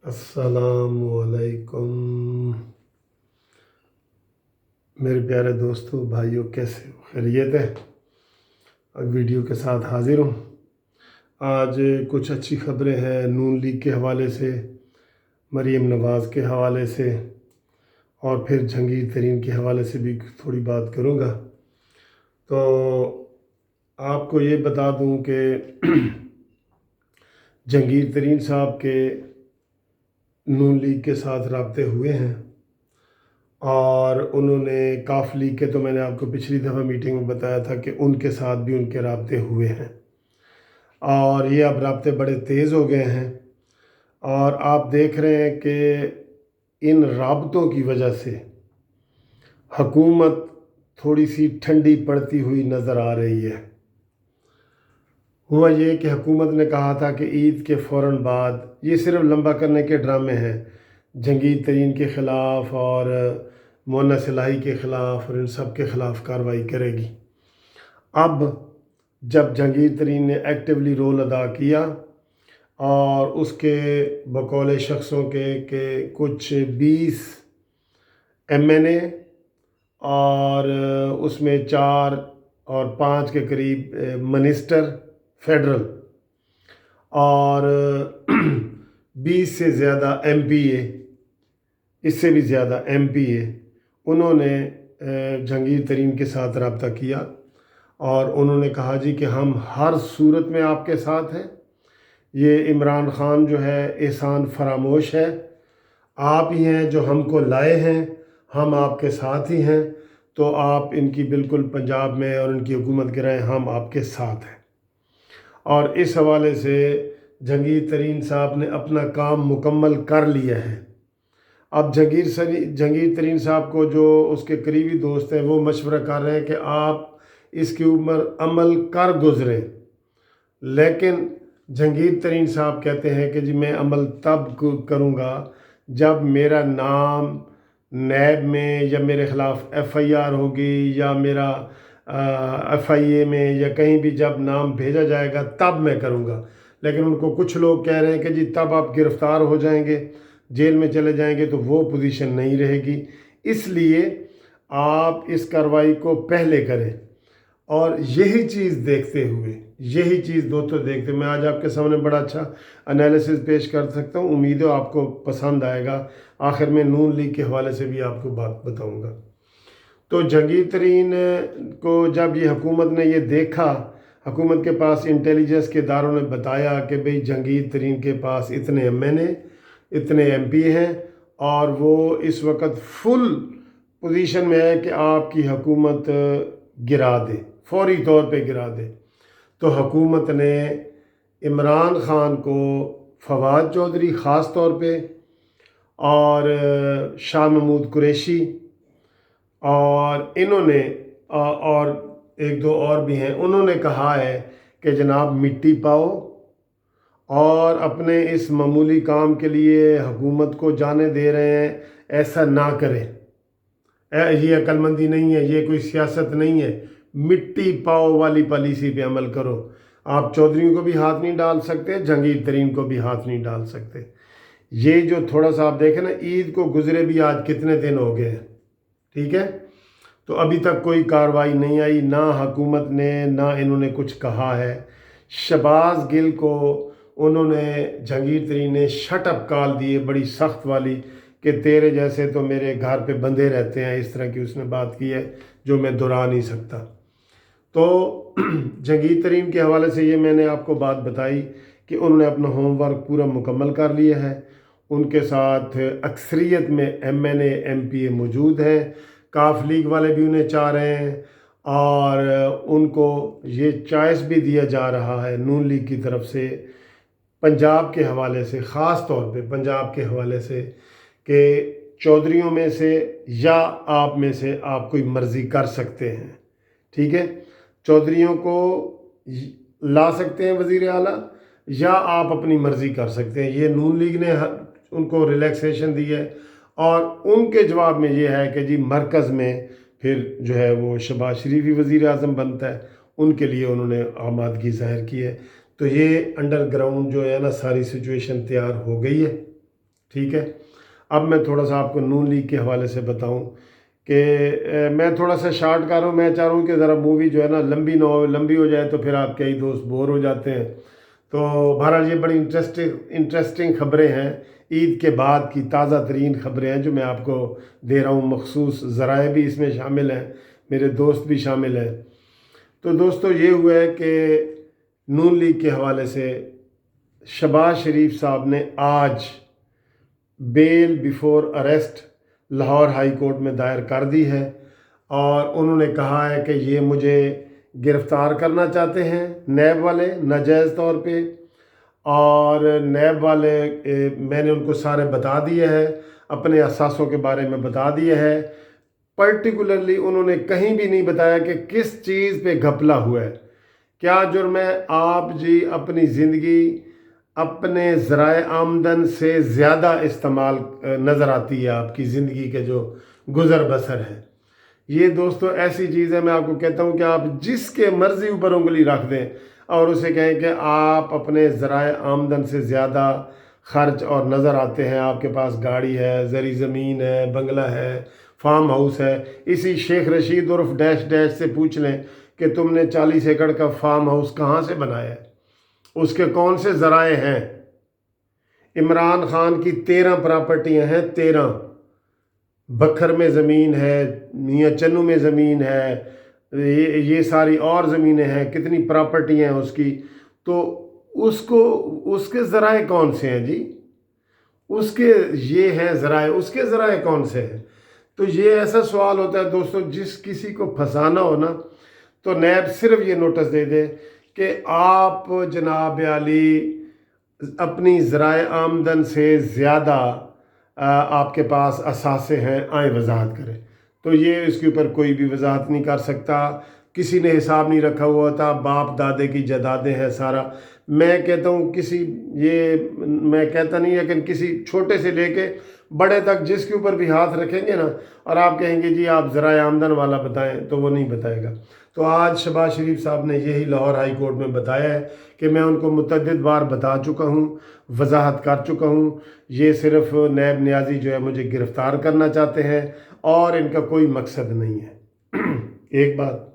अस्सलामुअलैकुम मेरे प्यारे दोस्तों भाइयों, कैसे हो? खैरियत है? अब वीडियो के साथ हाजिर हूँ। आज कुछ अच्छी खबरें हैं नून लीग के हवाले से, मरीम नवाज़ के हवाले से और फिर जहांगीर तरीन के हवाले से भी थोड़ी बात करूँगा। तो आपको ये बता दूँ कि जहांगीर तरीन साहब के नून लीग के साथ राब्ते हुए हैं और उन्होंने काफ लीग के, तो मैंने आपको पिछली दफ़ा मीटिंग में बताया था कि उनके साथ भी उनके राब्ते हुए हैं और ये अब राब्ते बड़े तेज़ हो गए हैं। और आप देख रहे हैं कि इन राब्तों की वजह से हुकूमत थोड़ी सी ठंडी पड़ती हुई नज़र आ रही है। हुआ ये कि हुकूमत ने कहा था कि ईद के फ़ौरन बाद, ये सिर्फ लंबा करने के ड्रामे हैं, जहांगीर तरीन के ख़िलाफ़ और मोना सिलाही के ख़िलाफ़ और इन सब के ख़िलाफ़ कार्रवाई करेगी। अब जब जहांगीर तरीन ने एक्टिवली रोल अदा किया और उसके बकौल शख्सों के कुछ 20 MNA और उसमें 4 और 5 के करीब मिनिस्टर फेडरल और 20 से ज़्यादा MPA, इससे भी ज़्यादा MPA, उन्होंने जहांगीर तरीन के साथ रब्ता किया और उन्होंने कहा जी कि हम हर सूरत में आपके साथ हैं। ये इमरान ख़ान जो है एहसान फरामोश है, आप ही हैं जो हमको लाए हैं, हम आपके साथ ही हैं। तो आप इनकी बिल्कुल पंजाब में और इनकी हुकूमत गिराएं, हम आपके साथ हैं। और इस हवाले से जहांगीर तरीन साहब ने अपना काम मुकम्मल कर लिया है। अब जहांगीर तरीन साहब को जो उसके करीबी दोस्त हैं वो मशवरा कर रहे हैं कि आप इसके ऊपर अमल कर गुजरें, लेकिन जहांगीर तरीन साहब कहते हैं कि जी मैं अमल तब करूँगा जब मेरा नाम नैब में या मेरे ख़िलाफ़ FIR होगी या मेरा FIA में या कहीं भी जब नाम भेजा जाएगा तब मैं करूँगा। लेकिन उनको कुछ लोग कह रहे हैं कि जी तब आप गिरफ़्तार हो जाएंगे, जेल में चले जाएंगे, तो वो पोजीशन नहीं रहेगी, इसलिए आप इस कार्रवाई को पहले करें। और यही चीज़ देखते हुए, यही चीज़ दोस्तों देखते मैं आज आपके सामने बड़ा अच्छा एनालिसिस पेश कर सकता हूँ। उम्मीद है आपको पसंद आएगा। आखिर में नून लीग के हवाले से भी आपको बात बताऊँगा। तो जहांगीर तरीन को जब ये हुकूमत ने ये देखा, हुकूमत के पास इंटेलिजेंस के इदारों ने बताया कि भाई जहांगीर तरीन के पास इतने MNA, इतने MP हैं और वो इस वक्त फुल पोजीशन में है कि आपकी हुकूमत गिरा दे, फौरी तौर पे गिरा दे। तो हुकूमत ने इमरान ख़ान को, फवाद चौधरी ख़ास तौर पे और शाह महमूद कुरैशी और इन्होंने और एक दो और भी हैं, उन्होंने कहा है कि जनाब मिट्टी पाओ और अपने इस मामूली काम के लिए हुकूमत को जाने दे रहे हैं, ऐसा ना करें। ये अक्लमंदी नहीं है, ये कोई सियासत नहीं है। मिट्टी पाओ वाली पॉलिसी पे अमल करो। आप चौधरियों को भी हाथ नहीं डाल सकते, जहांगीर तरीन को भी हाथ नहीं डाल सकते। ये जो थोड़ा सा आप देखें ना, ईद को गुजरे भी आज कितने दिन हो गए हैं, ठीक है, तो अभी तक कोई कार्रवाई नहीं आई, ना हुकूमत ने ना इन्होंने कुछ कहा है। शहबाज गिल को उन्होंने, जहांगीर तरीन ने शट अप कॉल दिए बड़ी सख्त वाली कि तेरे जैसे तो मेरे घर पे बंधे रहते हैं, इस तरह की उसने बात की है जो मैं दोहरा नहीं सकता। तो जहांगीर तरीन के हवाले से ये मैंने आपको बात बताई कि उन्होंने अपना होमवर्क पूरा मुकम्मल कर लिया है। उनके साथ अक्सरियत में MNA MPA मौजूद हैं, काफ लीग वाले भी उन्हें चाह रहे हैं और उनको ये चॉइस भी दिया जा रहा है नून लीग की तरफ से, पंजाब के हवाले से, ख़ास तौर पे पंजाब के हवाले से, कि चौधरियों में से या आप में से आप कोई मर्ज़ी कर सकते हैं, ठीक है। चौधरियों को ला सकते हैं वज़ीर आला या आप अपनी मर्ज़ी कर सकते हैं। ये नून लीग ने उनको रिलैक्सेशन दी है और उनके जवाब में ये है कि जी मरकज़ में फिर जो है वो शहबाज शरीफ ही वज़ीर आज़म बनता है, उनके लिए उन्होंने आमादगी ज़ाहिर की है। तो ये अंडरग्राउंड जो है ना, सारी सिचुएशन तैयार हो गई है। ठीक है। अब मैं थोड़ा सा आपको नून लीग के हवाले से बताऊं कि मैं थोड़ा सा शार्ट कर रहा हूँ। मैं चाह रहा हूँ कि ज़रा मूवी जो है ना लंबी ना हो, लंबी हो जाए तो फिर आप कई दोस्त बोर हो जाते हैं। तो बहरहाल ये बड़ी इंटरेस्टिंग खबरें हैं, ईद के बाद की ताज़ा तरीन खबरें हैं जो मैं आपको दे रहा हूँ। मखसूस ज़राए भी इसमें शामिल हैं, मेरे दोस्त भी शामिल हैं। तो दोस्तों ये हुआ है कि नून लीग के हवाले से शहबाज शरीफ साहब ने आज bail before arrest Lahore high court में दायर कर दी है और उन्होंने कहा है कि ये मुझे गिरफ़्तार करना चाहते हैं नैब वाले नाजायज़ तौर पे। और नैब वाले मैंने उनको सारे बता दिए हैं, अपने असासों के बारे में बता दिए हैं। पर्टिकुलरली उन्होंने कहीं भी नहीं बताया कि किस चीज़ पे घपला हुआ है, क्या जुर्म है। आप जी अपनी ज़िंदगी अपने ज़राए आमदन से ज़्यादा इस्तेमाल नज़र आती है, आपकी ज़िंदगी के जो गुज़र बसर है। ये दोस्तों ऐसी चीज़ है, मैं आपको कहता हूँ कि आप जिसके मर्ज़ी ऊपर उंगली रख दें और उसे कहें कि आप अपने ज़राए आमदन से ज़्यादा खर्च और नज़र आते हैं, आपके पास गाड़ी है, ज़री ज़मीन है, बंगला है, फार्म हाउस है। इसी शेख रशीद उर्फ डैश डैश से पूछ लें कि तुमने 40 एकड़ का फार्म हाउस कहाँ से बनाया है, उसके कौन से ज़राए हैं। इमरान खान की 13 प्रॉपर्टियाँ हैं, 13। बखर में ज़मीन है, मियाँ चन्नू में ज़मीन है, ये सारी और ज़मीनें हैं, कितनी प्रॉपर्टियाँ हैं उसकी। तो उसको उसके ज़राए कौन से हैं जी, उसके ये हैं ज़राए, उसके ज़राए कौन से हैं। तो ये ऐसा सवाल होता है दोस्तों, जिस किसी को फंसाना हो ना तो नैब सिर्फ ये नोटिस दे दे कि आप जनाब आली अपनी ज़राए आमदन से ज़्यादा आपके पास असासे हैं, आए वजाहत करें। तो ये इसके ऊपर कोई भी वजाहत नहीं कर सकता, किसी ने हिसाब नहीं रखा हुआ था, बाप दादे की जदादें हैं सारा। मैं कहता हूँ किसी, ये मैं कहता नहीं लेकिन किसी छोटे से लेके बड़े तक जिसके ऊपर भी हाथ रखेंगे ना और आप कहेंगे जी आप ज़राए आमदन वाला बताएं, तो वो नहीं बताएगा। तो आज शहबाज शरीफ साहब ने यही लाहौर हाई कोर्ट में बताया है कि मैं उनको मुतअद्दिद बार बता चुका हूँ, वजाहत कर चुका हूँ। ये सिर्फ नैब न्याजी जो है मुझे गिरफ़्तार करना चाहते हैं और इनका कोई मकसद नहीं है। एक बात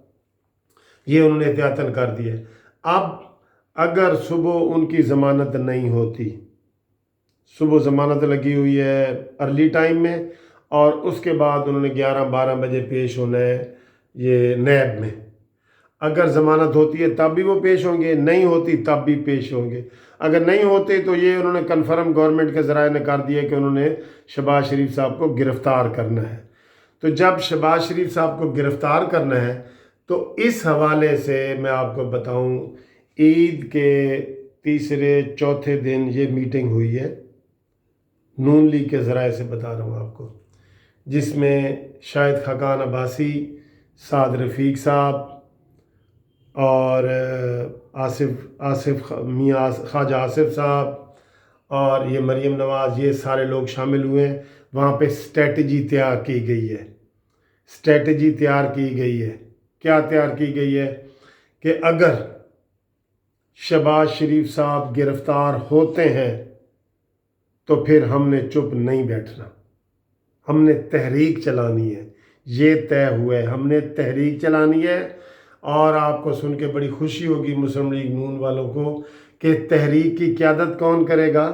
ये उन्होंने एहतियातन कर दी है। अब अगर सुबह उनकी ज़मानत नहीं होती, सुबह ज़मानत लगी हुई है अर्ली टाइम में और उसके बाद उन्होंने 11-12 बजे पेश होना है ये नैब में। अगर ज़मानत होती है तब भी वो पेश होंगे, नहीं होती तब भी पेश होंगे। अगर नहीं होते तो ये उन्होंने कन्फर्म गवर्नमेंट के ज़राए ने कर दिया कि उन्होंने शहबाज शरीफ साहब को गिरफ़्तार करना है। तो जब शहबाज शरीफ साहब को गिरफ़्तार करना है तो इस हवाले से मैं आपको बताऊं, ईद के तीसरे चौथे दिन ये मीटिंग हुई है, नून लीग के ज़राए से बता रहा हूँ आपको, जिसमें शाहिद खाकान अब्बासी, साद रफ़ीक साहब और आसिफ मियाँ ख्वाजा आसिफ साहब और ये मरीम नवाज़, ये सारे लोग शामिल हुए हैं। वहाँ पे स्ट्रेटजी तैयार की गई है। स्ट्रेटजी तैयार की गई है, क्या तैयार की गई है कि अगर शहबाज शरीफ साहब गिरफ़्तार होते हैं तो फिर हमने चुप नहीं बैठना, हमने तहरीक चलानी है। ये तय हुआ है, हमने तहरीक चलानी है। और आपको सुन के बड़ी खुशी होगी मुस्लिम लीग नून वालों को कि तहरीक की क़यादत कौन करेगा,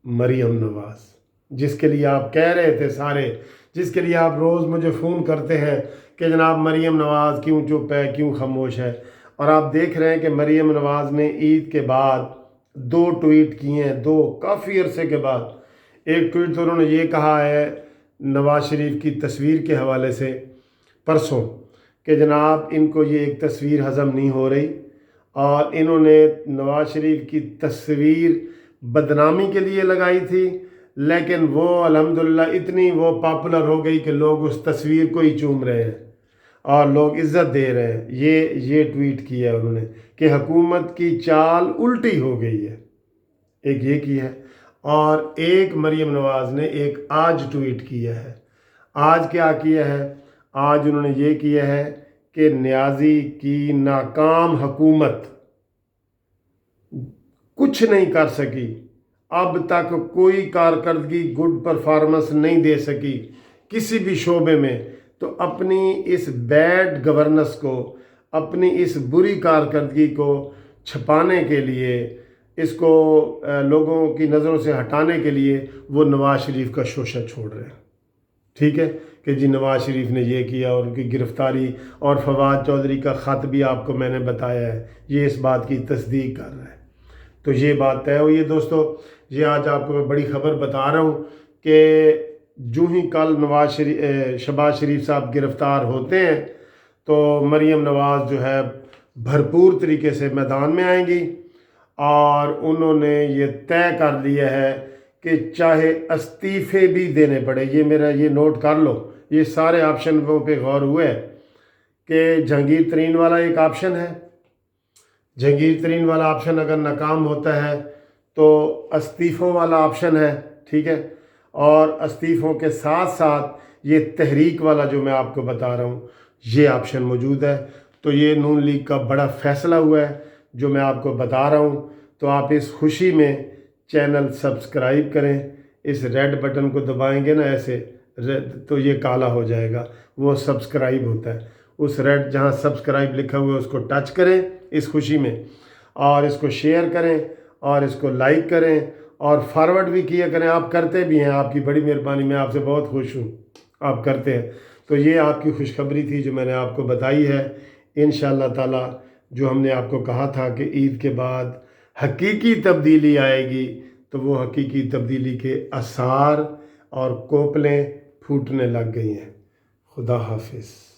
मरीम नवाज़, जिसके लिए आप कह रहे थे सारे, जिसके लिए आप रोज़ मुझे फ़ोन करते हैं कि जनाब मरीम नवाज़ क्यों चुप है, क्यों खामोश है। और आप देख रहे हैं कि मरीम नवाज़ ने ईद के बाद 2 ट्वीट किए हैं, 2 काफ़ी अरसे के बाद। एक ट्वीट तो उन्होंने ये कहा है नवाज़ शरीफ की तस्वीर के हवाले से परसों कि जनाब इनको ये एक तस्वीर हज़म नहीं हो रही, और इन्होंने नवाज़ शरीफ की तस्वीर बदनामी के लिए लगाई थी, लेकिन वो अल्हम्दुलिल्लाह इतनी वो पॉपुलर हो गई कि लोग उस तस्वीर को ही चूम रहे हैं और लोग इज़्ज़त दे रहे हैं। ये ट्वीट किया है उन्होंने कि हुकूमत की चाल उल्टी हो गई है, एक ये किया है। और एक मरीम नवाज़ ने एक आज ट्वीट किया है। आज क्या किया है, आज उन्होंने ये किया है कि न्याजी की नाकाम हुकूमत कुछ नहीं कर सकी अब तक कोई कारकर्दगी गुड परफॉर्मेंस नहीं दे सकी किसी भी शोबे में, तो अपनी इस बैड गवर्नेंस को, अपनी इस बुरी कारकर्दगी को छुपाने के लिए, इसको लोगों की नज़रों से हटाने के लिए वो नवाज़ शरीफ का शोशा छोड़ रहे हैं। ठीक है कि जी नवाज़ शरीफ ने ये किया, और उनकी गिरफ़्तारी और फवाद चौधरी का ख़त भी आपको मैंने बताया है, ये इस बात की तस्दीक कर रहा है। तो ये बात तय हुई है दोस्तों। ये आज आपको मैं बड़ी ख़बर बता रहा हूँ कि जो ही कल शहबाज शरीफ साहब गिरफ़्तार होते हैं तो मरीम नवाज़ जो है भरपूर तरीके से मैदान में आएंगी, और उन्होंने ये तय कर लिया है कि चाहे इस्तीफ़े भी देने पड़े। ये नोट कर लो, ये सारे ऑप्शनों पे गौर हुए कि जहांगीर तरीन वाला एक ऑप्शन है। जहांगीर तरीन वाला ऑप्शन अगर नाकाम होता है तो इस्तीफ़ों वाला ऑप्शन है, ठीक है। और इस्तीफ़ों के साथ साथ ये तहरीक वाला जो मैं आपको बता रहा हूँ, ये ऑप्शन मौजूद है। तो ये नून लीग का बड़ा फ़ैसला हुआ है जो मैं आपको बता रहा हूँ। तो आप इस खुशी में चैनल सब्सक्राइब करें, इस रेड बटन को दबाएंगे ना ऐसे, तो ये काला हो जाएगा, वो सब्सक्राइब होता है। उस रेड जहाँ सब्सक्राइब लिखा हुआ है उसको टच करें इस खुशी में, और इसको शेयर करें और इसको लाइक करें और फॉरवर्ड भी किया करें। आप करते भी हैं, आपकी बड़ी मेहरबानी, मैं आपसे बहुत खुश हूँ, आप करते हैं। तो ये आपकी खुशखबरी थी जो मैंने आपको बताई है। इंशाअल्लाह ताला जो हमने आपको कहा था कि ईद के बाद हकीकी तब्दीली आएगी, तो वो हकीकी तब्दीली के आसार और कोपलें फूटने लग गई हैं। खुदा हाफिज़।